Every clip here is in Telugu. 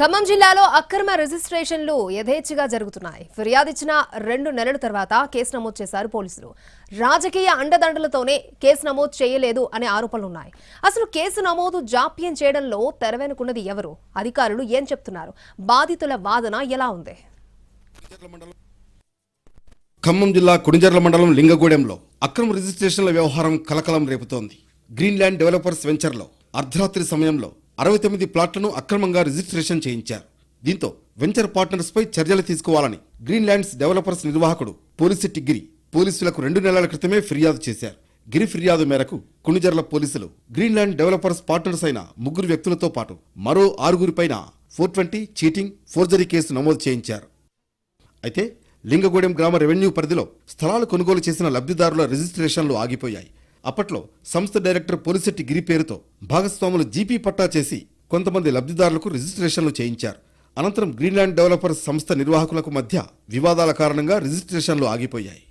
ఖమ్మం జిల్లాలో అక్రమ రిజిస్ట్రేషన్లు యథేచ్ఛగా జరుగుతున్నాయి. ఫిర్యాదు ఇచ్చిన 2 నెలల తర్వాత కేసు నమోదు చేశారు పోలీసులు. రాజకీయ అండదండలతోనే కేసు నమోదు చేయలేదు అనే ఆరోపణలున్నాయి. అసలు కేసు నమోదు జాప్యం చేయడంలో తెరవెనుకున్నది ఎవరు? అధికారులు ఏం చెప్తున్నారు? బాధితుల వాదన ఎలా ఉంది? ఖమ్మం జిల్లా కుడిజర్ల మండలం లింగగూడెంలో అక్రమ రిజిస్ట్రేషన్ల వ్యవహారం కలకలం రేపుతోంది. గ్రీన్లాండ్ డెవలపర్స్ వెంచర్లో అర్ధరాత్రి సమయంలో 69 ప్లాట్లను అక్రమంగా రిజిస్ట్రేషన్ చేయించారు. దీంతో వెంచర్ పార్ట్నర్స్ పై చర్యలు తీసుకోవాలని గ్రీన్లాండ్స్ డెవలపర్స్ నిర్వాహకుడు పోలిశెట్టి గిరి పోలీసులకు 2 నెలల క్రితమే ఫిర్యాదు చేశారు. గిరి ఫిర్యాదు మేరకు కుణిజర్ల పోలీసులు గ్రీన్లాండ్ డెవలపర్స్ పార్ట్నర్స్ అయిన 3 వ్యక్తులతో పాటు మరో 6 పైన 420 చీటింగ్, ఫోర్జరీ కేసు నమోదు చేయించారు. అయితే లింగగూడెం గ్రామ రెవెన్యూ పరిధిలో స్థలాలు కొనుగోలు చేసిన లబ్ధిదారుల రిజిస్ట్రేషన్లు ఆగిపోయాయి. అప్పట్లో సంస్థ డైరెక్టర్ పోలిశెట్టి గిరి పేరుతో భాగస్వాములు జీపీ పట్టా చేసి కొంతమంది లబ్ధిదారులకు రిజిస్ట్రేషన్లు చేయించారు. అనంతరం గ్రీన్లాండ్ డెవలపర్స్ సంస్థ నిర్వాహకులకు మధ్య వివాదాల కారణంగా రిజిస్ట్రేషన్లు ఆగిపోయాయి.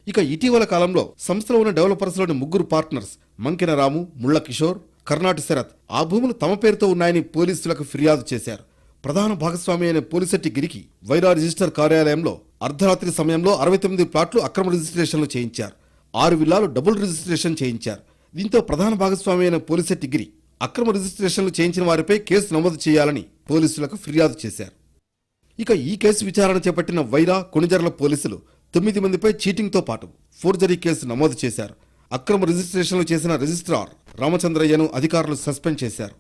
ఇక ఇటీవల కాలంలో సంస్థలో ఉన్న డెవలపర్స్లోని 3 పార్ట్నర్స్ మంకెన రాము, ముళ్ల కిషోర్, కర్ణాటి శరత్ ఆ భూములు తమ పేరుతో ఉన్నాయని పోలీసులకు ఫిర్యాదు చేశారు. ప్రధాన భాగస్వామి అయిన పోలిశెట్టి గిరికి వైరా రిజిస్టర్ కార్యాలయంలో అర్ధరాత్రి సమయంలో 69 ప్లాట్లు అక్రమ రిజిస్ట్రేషన్లు చేయించారు. 6 విల్లాలు డబుల్ రిజిస్ట్రేషన్ చేయించారు. దీంతో ప్రధాన భాగస్వామి అయిన పోలిశెట్టి గిరి అక్రమ రిజిస్ట్రేషన్లు చేయించిన వారిపై కేసు నమోదు చేయాలని పోలీసులకు ఫిర్యాదు చేశారు. ఇక ఈ కేసు విచారణ చేపట్టిన వైరా, కుణిజర్ల పోలీసులు 9 మందిపై చీటింగ్తో పాటు ఫోర్జరీ కేసు నమోదు చేశారు. అక్రమ రిజిస్ట్రేషన్లు చేసిన రిజిస్ట్రార్ రామచంద్రయ్యను అధికారులు సస్పెండ్ చేశారు.